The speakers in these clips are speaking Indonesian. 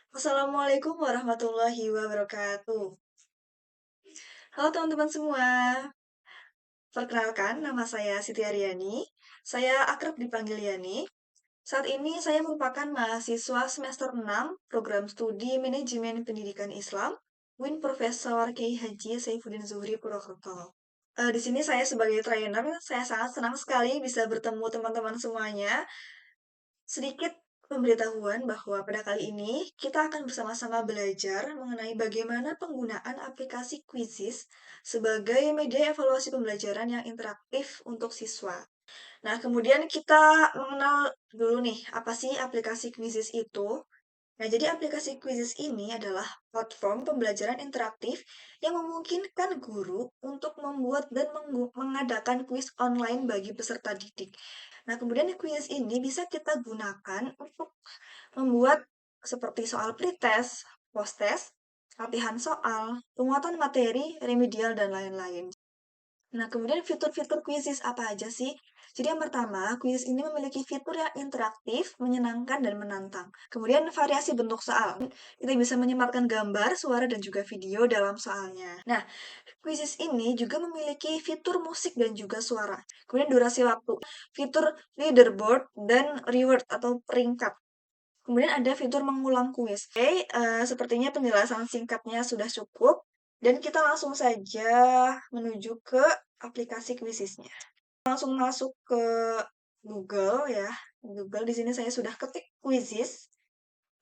Assalamualaikum warahmatullahi wabarakatuh. Halo teman-teman semua, perkenalkan nama saya Siti Aryani. Saya akrab dipanggil Yani. Saat ini saya merupakan mahasiswa semester 6 program studi Manajemen Pendidikan Islam, Win Profesor Kiai Haji Saifuddin Zuhri Purwokerto. Di sini saya sebagai trainer, saya sangat senang sekali bisa bertemu teman-teman semuanya. Sedikit pemberitahuan bahwa pada kali ini kita akan bersama-sama belajar mengenai bagaimana penggunaan aplikasi Quizizz sebagai media evaluasi pembelajaran yang interaktif untuk siswa. Nah, kemudian kita mengenal dulu nih, apa sih aplikasi Quizizz itu? Nah, jadi aplikasi Quizizz ini adalah platform pembelajaran interaktif yang memungkinkan guru untuk membuat dan mengadakan kuis online bagi peserta didik. Nah, kemudian kuis ini bisa kita gunakan untuk membuat seperti soal pretest, post-test, latihan soal, penguatan materi, remedial, dan lain-lain. Nah, kemudian fitur-fitur Quizizz apa aja sih? Jadi yang pertama, Quizizz ini memiliki fitur yang interaktif, menyenangkan, dan menantang. Kemudian variasi bentuk soal. Kita bisa menyematkan gambar, suara, dan juga video dalam soalnya. Nah, Quizizz ini juga memiliki fitur musik dan juga suara. Kemudian durasi waktu, fitur leaderboard, dan reward atau peringkat. Kemudian ada fitur mengulang kuis. Oke, sepertinya penjelasan singkatnya sudah cukup. Dan kita langsung saja menuju ke aplikasi Quizizz-nya. Langsung masuk ke Google ya. Google di sini saya sudah ketik Quizizz.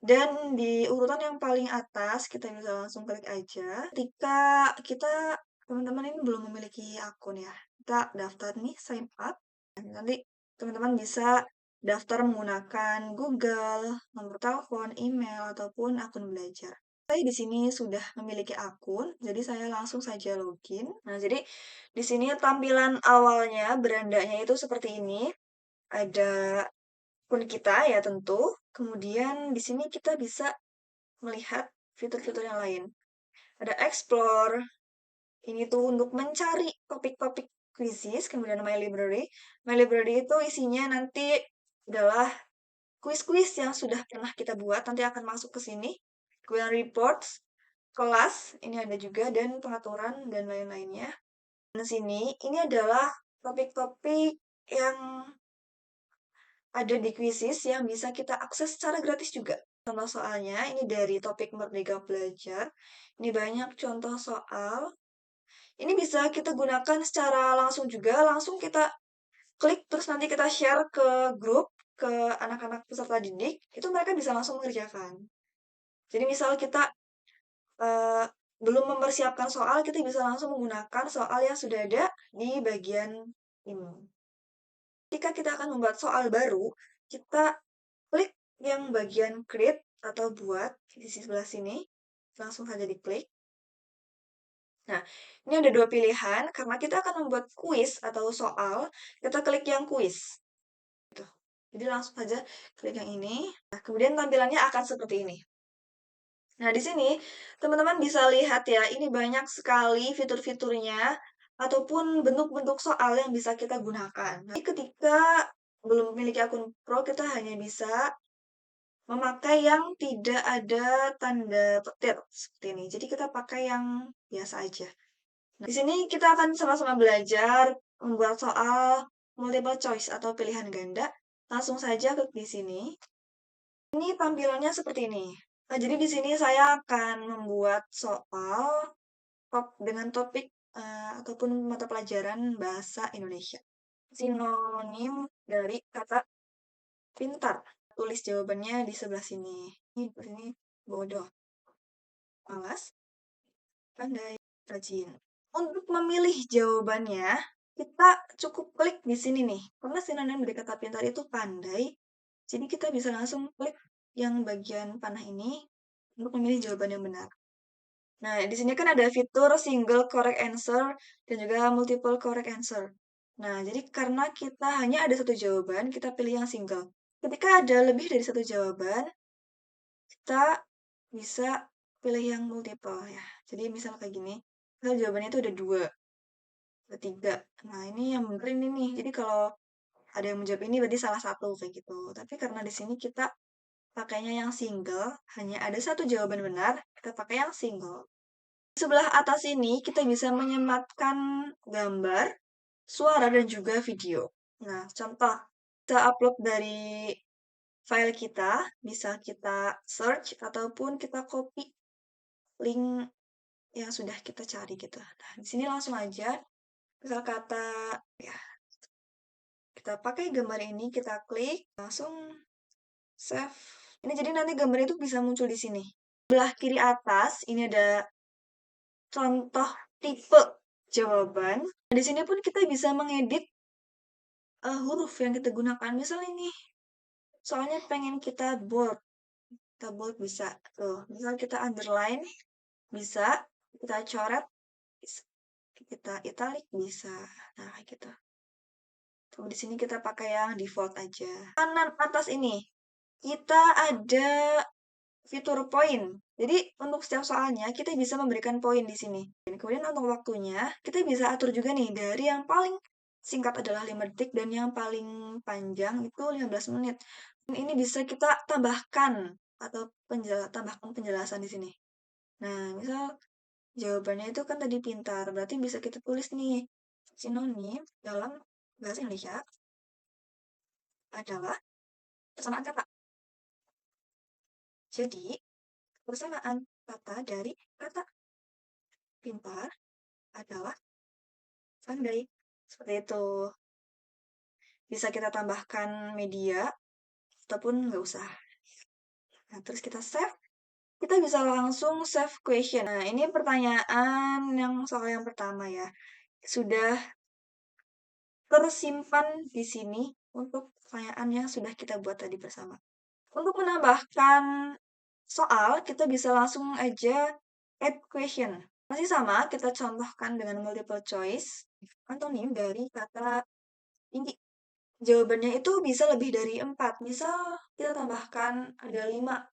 Dan di urutan yang paling atas kita bisa langsung klik aja. Ketika kita teman-teman ini belum memiliki akun ya. Kita daftar nih sign up. Nanti teman-teman bisa daftar menggunakan Google, nomor telepon, email, ataupun akun belajar. Saya di sini sudah memiliki akun, jadi saya langsung saja login. Nah, jadi di sini tampilan awalnya, berandanya itu seperti ini. Ada akun kita ya tentu. Kemudian di sini kita bisa melihat fitur-fitur yang lain. Ada explore, ini tuh untuk mencari topik-topik Quizizz, kemudian My Library. My Library itu isinya nanti adalah kuis-kuis yang sudah pernah kita buat, nanti akan masuk ke sini. Kemudian reports, kelas, ini ada juga, dan pengaturan, dan lain-lainnya. Di sini, ini adalah topik-topik yang ada di Quizizz yang bisa kita akses secara gratis juga. Contoh soalnya, ini dari topik Merdeka Belajar. Ini banyak contoh soal. Ini bisa kita gunakan secara langsung juga, langsung kita klik, terus nanti kita share ke grup, ke anak-anak peserta didik, itu mereka bisa langsung mengerjakan. Jadi misal kita eh, belum mempersiapkan soal, kita bisa langsung menggunakan soal yang sudah ada di bagian ini. Ketika kita akan membuat soal baru, kita klik yang bagian create atau buat di sebelah sini, langsung saja diklik. Nah, ini ada dua pilihan, karena kita akan membuat kuis atau soal, kita klik yang kuis. Gitu. Jadi langsung saja klik yang ini. Nah, kemudian tampilannya akan seperti ini. Nah, di sini teman-teman bisa lihat ya, ini banyak sekali fitur-fiturnya ataupun bentuk-bentuk soal yang bisa kita gunakan. Jadi ketika belum memiliki akun Pro, kita hanya bisa memakai yang tidak ada tanda petir seperti ini. Jadi kita pakai yang biasa aja. Nah, di sini kita akan sama-sama belajar membuat soal multiple choice atau pilihan ganda. Langsung saja klik di sini. Ini tampilannya seperti ini. Nah, jadi di sini saya akan membuat soal dengan topik ataupun mata pelajaran bahasa Indonesia. Sinonim dari kata pintar. Tulis jawabannya di sebelah sini. Ini bodoh, malas, pandai, rajin. Untuk memilih jawabannya, kita cukup klik di sini nih. Karena sinonim dari kata pintar itu pandai. Jadi kita bisa langsung klik yang bagian panah ini untuk memilih jawaban yang benar. Nah, di sini kan ada fitur single correct answer dan juga multiple correct answer. Nah, jadi karena kita hanya ada satu jawaban, kita pilih yang single. Ketika ada lebih dari satu jawaban, kita bisa pilih yang multiple ya. Jadi misal kayak gini, misal jawabannya itu ada dua, ada tiga. Nah, ini yang bener ini nih. Jadi kalau ada yang menjawab ini berarti salah satu kayak gitu. Tapi karena di sini kita pakainya yang single, hanya ada satu jawaban benar, kita pakai yang single. Di sebelah atas ini kita bisa menyematkan gambar, suara, dan juga video. Nah, contoh, kita upload dari file kita, bisa kita search ataupun kita copy link yang sudah kita cari gitu. Nah, di sini langsung aja, misal kata ya, kita pakai gambar ini, kita klik, langsung save. Ini jadi nanti gambar itu bisa muncul di sini. Sebelah kiri atas ini ada contoh tipe jawaban. Nah, di sini pun kita bisa mengedit huruf yang kita gunakan. Misal ini, soalnya pengen kita bold bisa. Tuh, misal kita underline bisa, kita coret bisa, kita italic bisa. Nah, kayak gitu. Tuh, di sini kita pakai yang default aja. Kanan atas ini kita ada fitur poin. Jadi untuk setiap soalnya kita bisa memberikan poin di sini. Dan kemudian untuk waktunya kita bisa atur juga nih dari yang paling singkat adalah 5 detik dan yang paling panjang itu 15 menit. Dan ini bisa kita tambahkan atau tambahkan penjelasan di sini. Nah, misal jawabannya itu kan tadi pintar, berarti bisa kita tulis nih sinonim dalam bahasa Indonesia adalah persamaan kata. Jadi, persamaan kata dari kata pintar adalah pandai. Seperti itu. Bisa kita tambahkan media ataupun nggak usah. Nah, terus kita save. Kita bisa langsung save question. Nah, ini pertanyaan yang soal yang pertama ya. Sudah tersimpan di sini untuk pertanyaan yang sudah kita buat tadi bersama. Untuk menambahkan soal, kita bisa langsung aja add question. Masih sama, kita contohkan dengan multiple choice antonim dari kata tinggi. Jawabannya itu bisa lebih dari 4. Misal kita tambahkan ada 5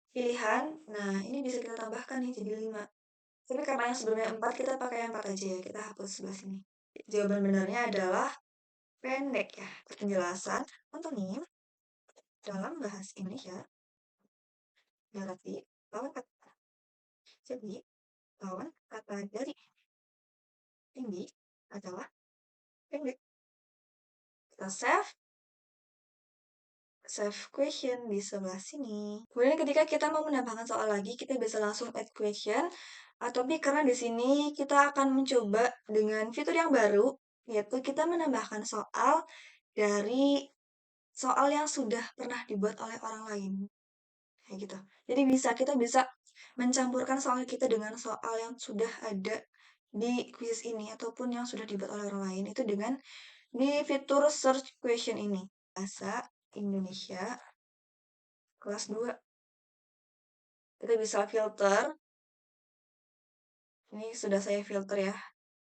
pilihan, nah ini bisa kita tambahkan nih jadi 5. Tapi karena yang sebelumnya 4, kita pakai yang 4 aja ya, kita hapus sebelah sini. Jawaban benarnya adalah pendek ya. Penjelasan antonim dalam bahasa Indonesia berarti lawan kata. Jadi, lawan kata dari tinggi adalah pendek. Kita save question di sebelah sini. Kemudian ketika kita mau menambahkan soal lagi, kita bisa langsung add question. Atau karena di sini kita akan mencoba dengan fitur yang baru, yaitu kita menambahkan soal dari soal yang sudah pernah dibuat oleh orang lain. Kayak gitu. Jadi kita bisa mencampurkan soal kita dengan soal yang sudah ada di quiz ini ataupun yang sudah dibuat oleh orang lain itu dengan di fitur search question ini. Bahasa Indonesia kelas 2. Kita bisa filter. Ini sudah saya filter ya.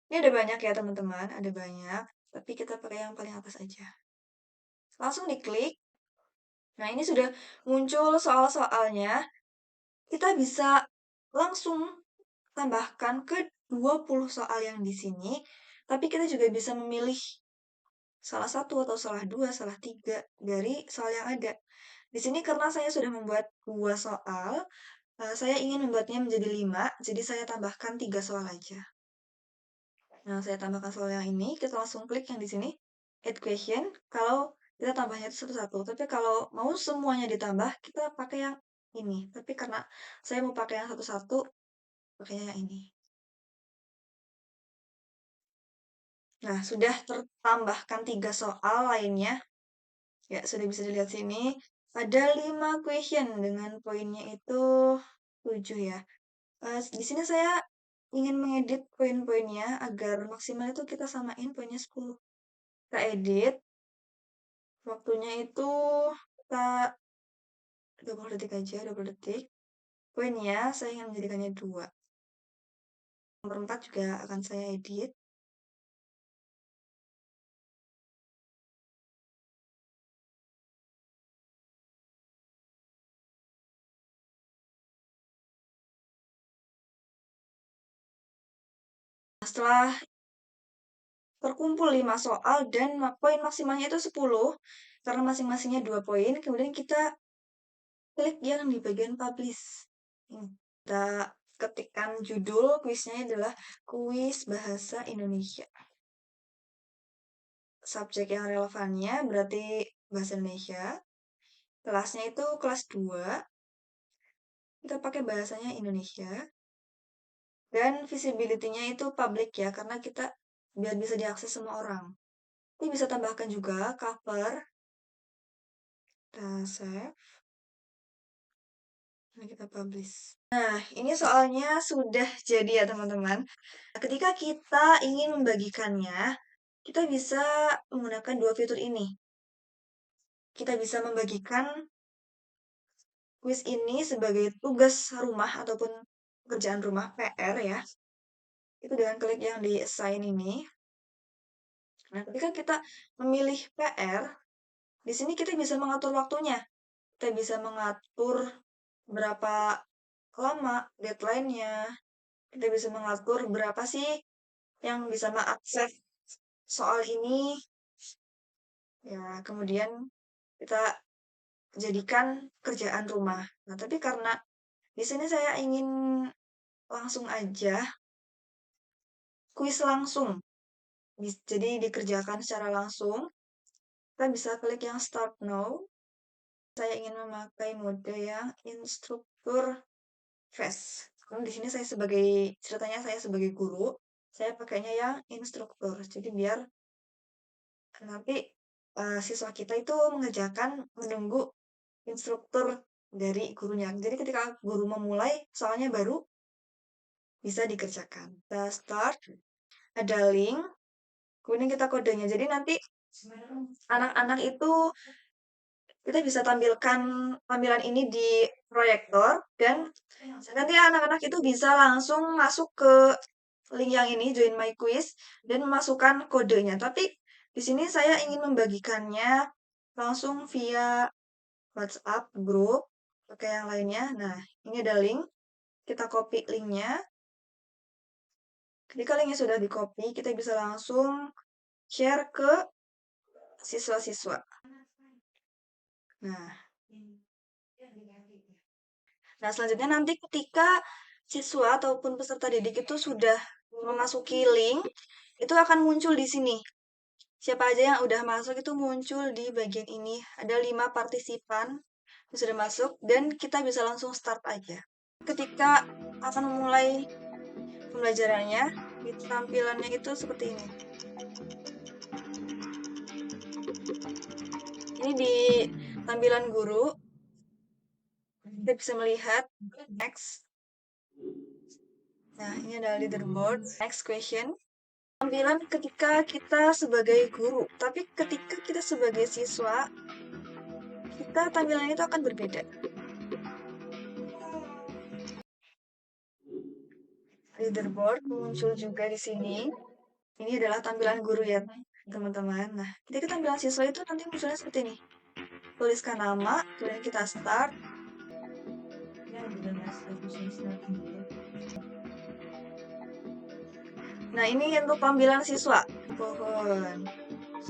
Ini ada banyak ya teman-teman, ada banyak. Tapi kita pakai yang paling atas aja. Langsung diklik. Nah, ini sudah muncul soal-soalnya. Kita bisa langsung tambahkan ke 20 soal yang di sini. Tapi kita juga bisa memilih salah satu atau salah dua, salah tiga dari soal yang ada. Di sini karena saya sudah membuat 2 soal, saya ingin membuatnya menjadi 5, jadi saya tambahkan 3 soal aja. Nah, saya tambahkan soal yang ini, kita langsung klik yang di sini, add question, kalau kita tambahnya itu satu-satu. Tapi kalau mau semuanya ditambah, kita pakai yang ini. Tapi karena saya mau pakai yang satu-satu, pakainya yang ini. Nah, sudah tertambahkan 3 soal lainnya. Ya, sudah bisa dilihat sini. Ada 5 question dengan poinnya itu 7 ya. Di sini saya ingin mengedit poin-poinnya agar maksimal itu kita samain poinnya 10. Kita edit. Waktunya itu kita 20 detik aja, 20 detik. Poinnya saya ingin menjadikannya 2. Nomor 4 juga akan saya edit. Setelah terkumpul 5 soal dan poin maksimalnya itu 10, karena masing-masingnya 2 poin, kemudian kita klik yang di bagian publish. Kita ketikkan judul kuisnya adalah kuis bahasa Indonesia. Subjek yang relevannya berarti bahasa Indonesia. Kelasnya itu kelas 2. Kita pakai bahasanya Indonesia. Dan visibility-nya itu public ya, karena kita biar bisa diakses semua orang. Ini bisa tambahkan juga cover. Kita save. Nah, kita publish. Nah, ini soalnya sudah jadi ya teman-teman. Ketika kita ingin membagikannya, kita bisa menggunakan dua fitur ini. Kita bisa membagikan kuis ini sebagai tugas rumah ataupun pekerjaan rumah PR ya. Itu dengan klik yang di assign ini. Nah, ketika kita memilih PR, di sini kita bisa mengatur waktunya. Kita bisa mengatur berapa lama deadline-nya. Kita bisa mengatur berapa sih yang bisa mengakses soal ini. Ya, kemudian kita jadikan kerjaan rumah. Nah, tapi karena di sini saya ingin langsung aja kuis langsung. Jadi dikerjakan secara langsung. Kita bisa klik yang start now. Saya ingin memakai mode yang instruktur fast. Karena di sini saya sebagai ceritanya saya sebagai guru, saya pakainya yang instruktur. Jadi biar nanti siswa kita itu mengerjakan menunggu instruktur dari gurunya. Jadi ketika guru memulai soalnya baru bisa dikerjakan. Kita start, ada link, kemudian kita kodenya. Jadi nanti anak-anak itu kita bisa tampilkan tampilan ini di proyektor dan nanti anak-anak itu bisa langsung masuk ke link yang ini join my quiz dan memasukkan kodenya. Tapi di sini saya ingin membagikannya langsung via WhatsApp grup pakai yang lainnya. Nah, ini ada link. Kita copy linknya. Ketika linknya sudah di copy, kita bisa langsung share ke siswa-siswa. Nah, selanjutnya nanti ketika siswa ataupun peserta didik itu sudah memasuki link, itu akan muncul di sini. Siapa aja yang udah masuk itu muncul di bagian ini. Ada 5 partisipan yang sudah masuk dan kita bisa langsung start aja. Ketika akan memulai pembelajarannya, di tampilannya itu seperti ini. Ini di tampilan guru, kita bisa melihat next. Nah, ini adalah leaderboard. Next question. Tampilan ketika kita sebagai guru, tapi ketika kita sebagai siswa, kita tampilan itu akan berbeda. Leaderboard muncul juga di sini. Ini adalah tampilan guru ya, teman-teman. Nah, ketika tampilan siswa itu nanti munculnya seperti ini. Tuliskan nama, kemudian kita start. Nah, ini untuk tampilan siswa. Pohon.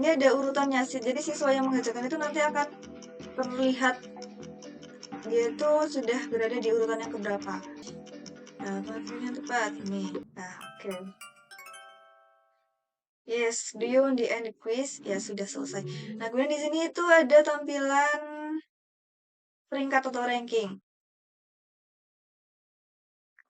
Ini ada urutannya sih. Jadi siswa yang mengerjakan itu nanti akan terlihat dia itu sudah berada di urutan yang keberapa. Nah, yang tepat nih. Nah, oke. Yes, do you want the end quiz? Ya, sudah selesai. Nah, kemudian di sini itu ada tampilan peringkat atau ranking.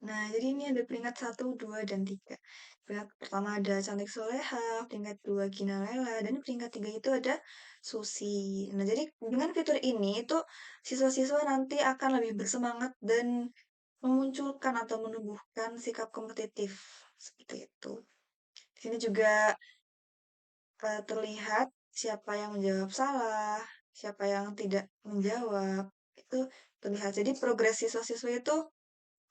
Nah, jadi ini ada peringkat 1, 2, dan 3. Peringkat pertama ada Cantik Soleha, peringkat 2 Gina Lela, dan peringkat 3 itu ada Susi. Nah, jadi dengan fitur ini itu siswa-siswa nanti akan lebih bersemangat dan memunculkan atau menumbuhkan sikap kompetitif. Seperti itu. Di sini juga terlihat siapa yang menjawab salah, siapa yang tidak menjawab. Itu terlihat. Jadi progres siswa-siswa itu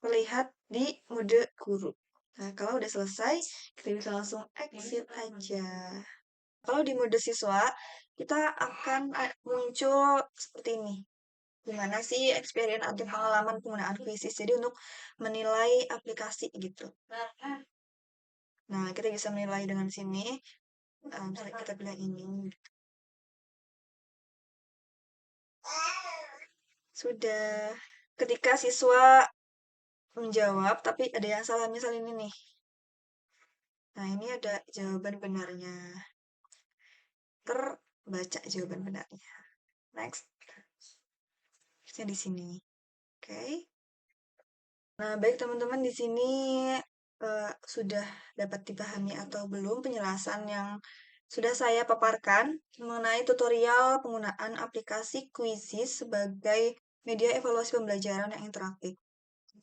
terlihat di mode guru. Nah, kalau udah selesai, kita bisa langsung exit aja. Kalau di mode siswa, kita akan muncul seperti ini. Gimana sih experience atau pengalaman penggunaan Quizzes? Jadi untuk menilai aplikasi gitu. Nah, kita bisa menilai dengan sini. Misalnya kita pilih ini. Sudah. Ketika siswa menjawab, tapi ada yang salah, misal ini nih. Nah, ini ada jawaban benarnya. Terbaca jawaban benarnya. Next. Yang di sini. Oke. Nah, baik teman-teman di sini sudah dapat dipahami atau belum penjelasan yang sudah saya paparkan mengenai tutorial penggunaan aplikasi Quizzes sebagai media evaluasi pembelajaran yang interaktif.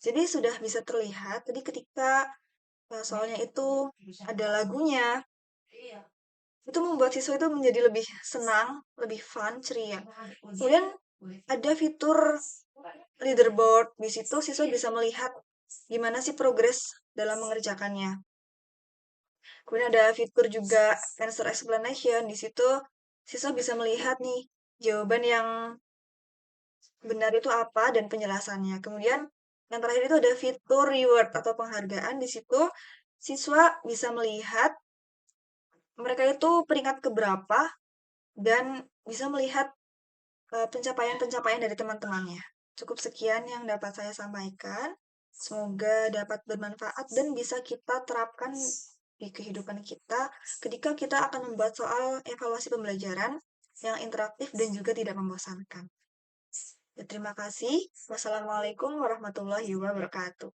Jadi sudah bisa terlihat tadi ketika soalnya itu ada lagunya, itu membuat siswa itu menjadi lebih senang, lebih fun, ceria. Kemudian ada fitur leaderboard. Di situ siswa bisa melihat gimana sih progres dalam mengerjakannya. Kemudian ada fitur juga answer explanation. Di situ siswa bisa melihat nih jawaban yang benar itu apa dan penjelasannya. Kemudian yang terakhir itu ada fitur reward atau penghargaan. Di situ siswa bisa melihat mereka itu peringkat keberapa dan bisa melihat pencapaian-pencapaian dari teman-temannya. Cukup sekian yang dapat saya sampaikan. Semoga dapat bermanfaat dan bisa kita terapkan di kehidupan kita ketika kita akan membuat soal evaluasi pembelajaran yang interaktif dan juga tidak membosankan. Ya, terima kasih. Wassalamualaikum warahmatullahi wabarakatuh.